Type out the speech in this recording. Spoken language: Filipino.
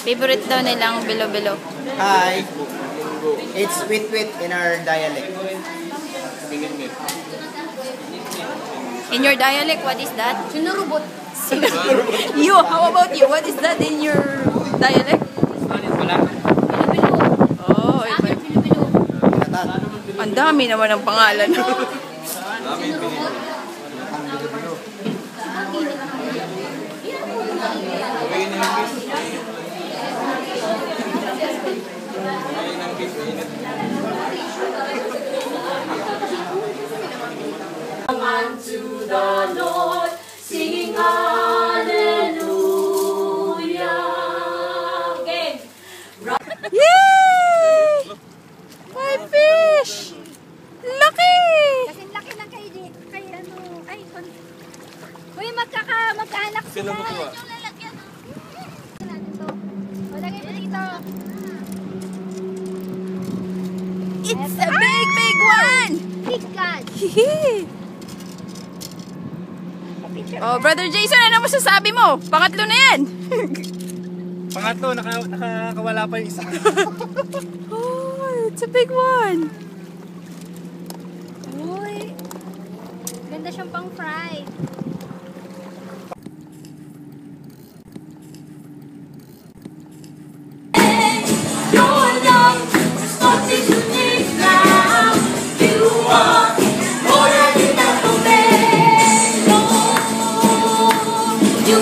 Favorite daw nilang bilo-bilo. Hi. It's wit-wit in our dialect. In your dialect, what is that? Sinurubot. You, how about you? What is that in your dialect? Bilo-bilo. Oh, iba. Ang dami naman ang pangalan. Unto the Lord, singing hallelujah. Again. Yay! My fish! Laki! Kasi laki lang kay ano, ay, uy, magkaanak sila. Yung lalagyan. Ito. O, lagay mo dito. It's a big, big one! Big God. Oh, Brother Jason, ano masasabi mo? Pangatlo na yan! Pangatlo, nakawala pa yung isa. Oh, it's a big one! Uy, ganda siyang pang fry. Your love is nothing to me now. You are more than enough for me. Lord, you